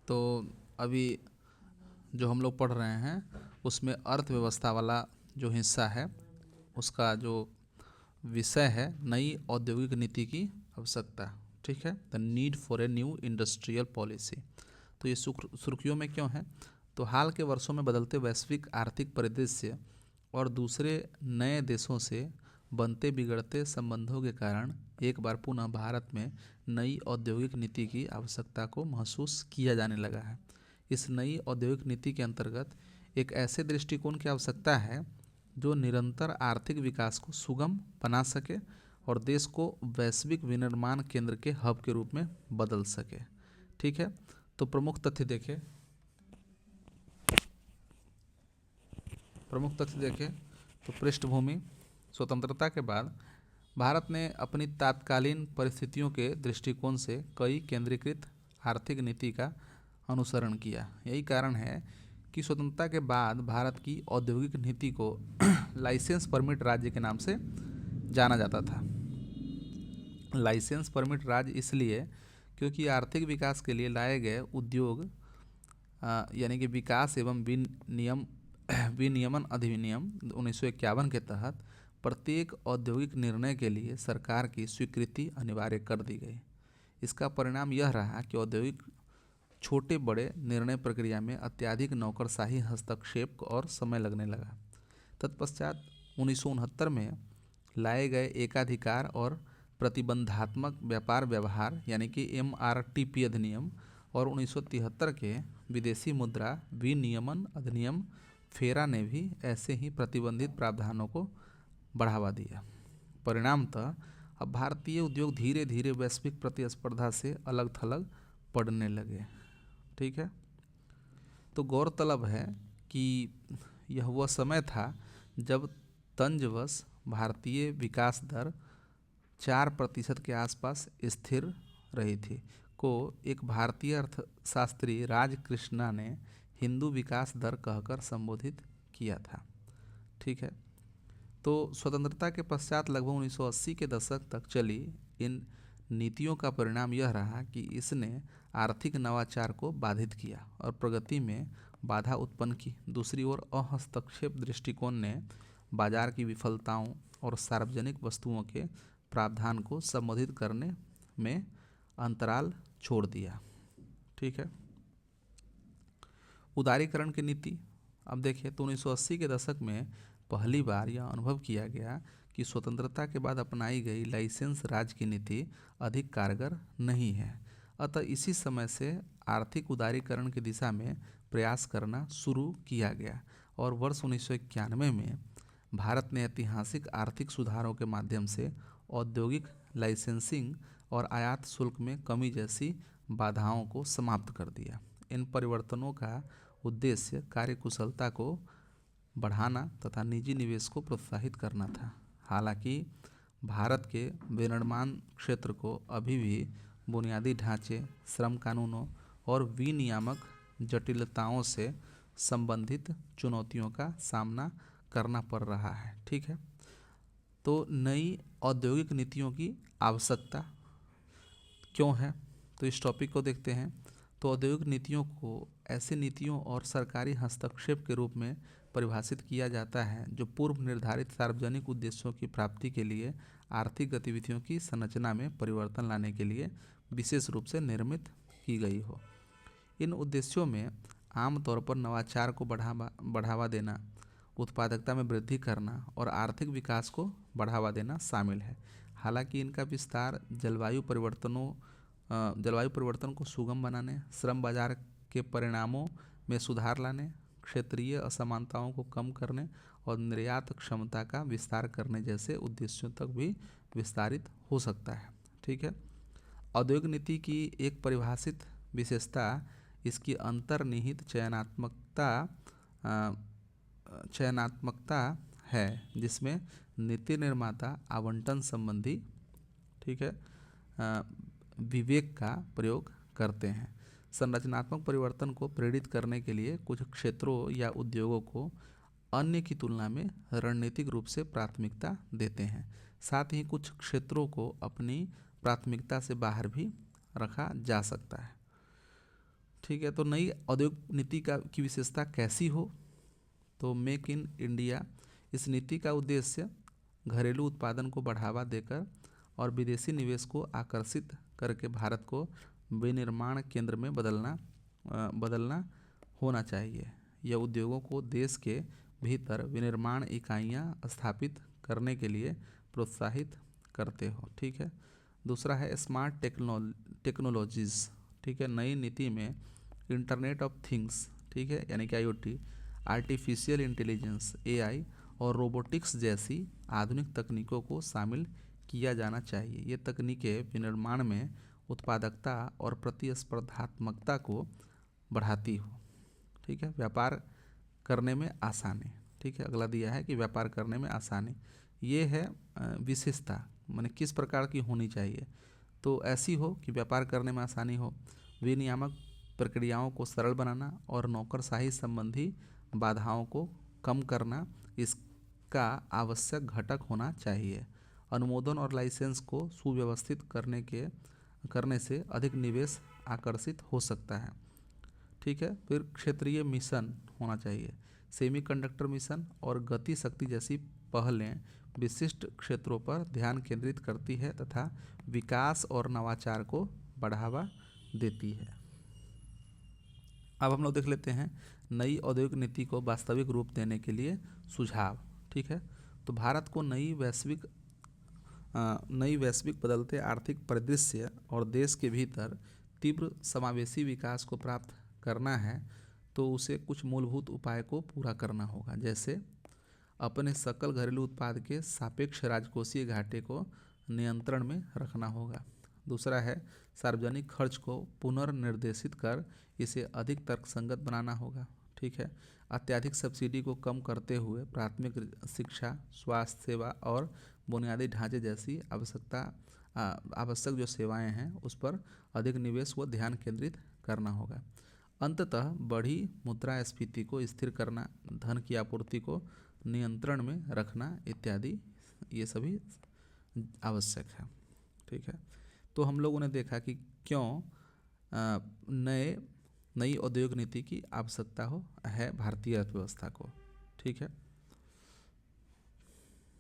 तो अभी जो हम लोग पढ़ रहे हैं उसमें अर्थव्यवस्था वाला जो हिस्सा है उसका जो विषय है नई औद्योगिक नीति की आवश्यकता। ठीक है, the need for a new industrial policy. तो ये सुर्खियों में क्यों है? तो हाल के वर्षों में बदलते वैश्विक आर्थिक परिदृश्य और दूसरे नए देशों से बनते बिगड़ते संबंधों के कारण एक बार पुनः भारत में नई औद्योगिक नीति की आवश्यकता को महसूस किया जाने लगा है। इस नई औद्योगिक नीति के अंतर्गत एक ऐसे दृष्टिकोण की आवश्यकता है जो निरंतर आर्थिक विकास को सुगम बना सके और देश को वैश्विक विनिर्माण केंद्र के हब के रूप में बदल सके। ठीक है, तो प्रमुख तथ्य देखें तो पृष्ठभूमि। स्वतंत्रता के बाद भारत ने अपनी तात्कालीन परिस्थितियों के दृष्टिकोण से कई केंद्रीकृत आर्थिक नीति का अनुसरण किया। यही कारण है कि स्वतंत्रता के बाद भारत की औद्योगिक नीति को लाइसेंस परमिट राज्य के नाम से जाना जाता था। लाइसेंस परमिट राज्य इसलिए क्योंकि आर्थिक विकास के लिए लाए गए उद्योग यानी कि विकास एवं विनियमन अधिनियम 1951 के तहत प्रत्येक औद्योगिक निर्णय के लिए सरकार की स्वीकृति अनिवार्य कर दी गई। इसका परिणाम यह रहा कि औद्योगिक छोटे बड़े निर्णय प्रक्रिया में अत्यधिक नौकरशाही हस्तक्षेप और समय लगने लगा। तत्पश्चात 1969 में लाए गए एकाधिकार और प्रतिबंधात्मक व्यापार व्यवहार यानी कि MRTP अधिनियम और 1973 के विदेशी मुद्रा विनियमन अधिनियम फेरा ने भी ऐसे ही प्रतिबंधित प्रावधानों को बढ़ावा दिया। परिणामतः अब भारतीय उद्योग धीरे धीरे वैश्विक प्रतिस्पर्धा से अलग थलग पड़ने लगे। ठीक है, तो गौरतलब है कि यह वह समय था जब तंजवश भारतीय विकास दर 4% के आसपास स्थिर रही थी को एक भारतीय अर्थशास्त्री राजकृष्णा ने हिंदू विकास दर कहकर संबोधित किया था। ठीक है, तो स्वतंत्रता के पश्चात लगभग 1980 के दशक तक चली इन नीतियों का परिणाम यह रहा कि इसने आर्थिक नवाचार को बाधित किया और प्रगति में बाधा उत्पन्न की। दूसरी ओर अहस्तक्षेप दृष्टिकोण ने बाजार की विफलताओं और सार्वजनिक वस्तुओं के प्रावधान को संबोधित करने में अंतराल छोड़ दिया। ठीक है, उदारीकरण की नीति। अब देखिए तो 1980 के दशक में पहली बार यह अनुभव किया गया कि स्वतंत्रता के बाद अपनाई गई लाइसेंस राज की नीति अधिक कारगर नहीं है। अतः इसी समय से आर्थिक उदारीकरण की दिशा में प्रयास करना शुरू किया गया और वर्ष 1991 में भारत ने ऐतिहासिक आर्थिक सुधारों के माध्यम से औद्योगिक लाइसेंसिंग और आयात शुल्क में कमी जैसी बाधाओं को समाप्त कर दिया। इन परिवर्तनों का उद्देश्य कार्यकुशलता को बढ़ाना तथा निजी निवेश को प्रोत्साहित करना था। हालांकि भारत के विनिर्माण क्षेत्र को अभी भी बुनियादी ढांचे, श्रम कानूनों और विनियामक जटिलताओं से संबंधित चुनौतियों का सामना करना पड़ रहा है। ठीक है, तो नई औद्योगिक नीतियों की आवश्यकता क्यों है, तो इस टॉपिक को देखते हैं। तो औद्योगिक नीतियों को ऐसी नीतियों और सरकारी हस्तक्षेप के रूप में परिभाषित किया जाता है जो पूर्व निर्धारित सार्वजनिक उद्देश्यों की प्राप्ति के लिए आर्थिक गतिविधियों की संरचना में परिवर्तन लाने के लिए विशेष रूप से निर्मित की गई हो। इन उद्देश्यों में आमतौर पर नवाचार को बढ़ावा देना, उत्पादकता में वृद्धि करना और आर्थिक विकास को बढ़ावा देना शामिल है। हालांकि इनका विस्तार जलवायु परिवर्तन को सुगम बनाने, श्रम बाजार के परिणामों में सुधार लाने, क्षेत्रीय असमानताओं को कम करने और निर्यात क्षमता का विस्तार करने जैसे उद्देश्यों तक भी विस्तारित हो सकता है। ठीक है, औद्योगिक नीति की एक परिभाषित विशेषता इसकी अंतर्निहित चयनात्मकता है जिसमें नीति निर्माता आवंटन संबंधी ठीक है विवेक का प्रयोग करते हैं। संरचनात्मक परिवर्तन को प्रेरित करने के लिए कुछ क्षेत्रों या उद्योगों को अन्य की तुलना में रणनीतिक रूप से प्राथमिकता देते हैं। साथ ही कुछ क्षेत्रों को अपनी प्राथमिकता से बाहर भी रखा जा सकता है। ठीक है। तो नई औद्योगिक नीति की विशेषता कैसी हो, तो मेक इन इंडिया, इस नीति का उद्देश्य घरेलू उत्पादन को बढ़ावा देकर और विदेशी निवेश को आकर्षित करके भारत को विनिर्माण केंद्र में बदलना होना चाहिए। यह उद्योगों को देश के भीतर विनिर्माण इकाइयां स्थापित करने के लिए प्रोत्साहित करते हो। ठीक है। दूसरा है स्मार्ट टेक्नोलॉजीज़। ठीक है। नई नीति में इंटरनेट ऑफ थिंग्स, ठीक है, यानी कि IoT, आर्टिफिशियल इंटेलिजेंस AI और रोबोटिक्स जैसी आधुनिक तकनीकों को शामिल किया जाना चाहिए। ये तकनीकें विनिर्माण में उत्पादकता और प्रतिस्पर्धात्मकता को बढ़ाती हो। ठीक है। व्यापार करने में आसानी। ठीक है। अगला दिया है कि व्यापार करने में आसानी, ये है विशेषता, माने किस प्रकार की होनी चाहिए। तो ऐसी हो कि व्यापार करने में आसानी हो, विनियामक प्रक्रियाओं को सरल बनाना और नौकरशाही संबंधी बाधाओं को कम करना इसका आवश्यक घटक होना चाहिए। अनुमोदन और लाइसेंस को सुव्यवस्थित करने से अधिक निवेश आकर्षित हो सकता है। ठीक है। फिर क्षेत्रीय मिशन होना चाहिए। सेमीकंडक्टर मिशन और गति शक्ति जैसी पहलें विशिष्ट क्षेत्रों पर ध्यान केंद्रित करती है तथा विकास और नवाचार को बढ़ावा देती है। अब हम लोग देख लेते हैं नई औद्योगिक नीति को वास्तविक रूप देने के लिए सुझाव। ठीक है। तो भारत को नई वैश्विक बदलते आर्थिक परिदृश्य और देश के भीतर तीव्र समावेशी विकास को प्राप्त करना है, तो उसे कुछ मूलभूत उपाय को पूरा करना होगा। जैसे अपने सकल घरेलू उत्पाद के सापेक्ष राजकोषीय घाटे को नियंत्रण में रखना होगा। दूसरा है सार्वजनिक खर्च को पुनर्निर्देशित कर इसे अधिक तर्कसंगत बनाना होगा। ठीक है। अत्यधिक सब्सिडी को कम करते हुए प्राथमिक शिक्षा, स्वास्थ्य सेवा और बुनियादी ढांचे जैसी आवश्यक जो सेवाएं हैं उस पर अधिक निवेश व ध्यान केंद्रित करना होगा। अंततः बढ़ी मुद्रास्फीति को स्थिर करना, धन की आपूर्ति को नियंत्रण में रखना इत्यादि, ये सभी आवश्यक है। ठीक है। तो हम लोगों ने देखा कि क्यों नई औद्योगिक नीति की आवश्यकता है भारतीय अर्थव्यवस्था को। ठीक है।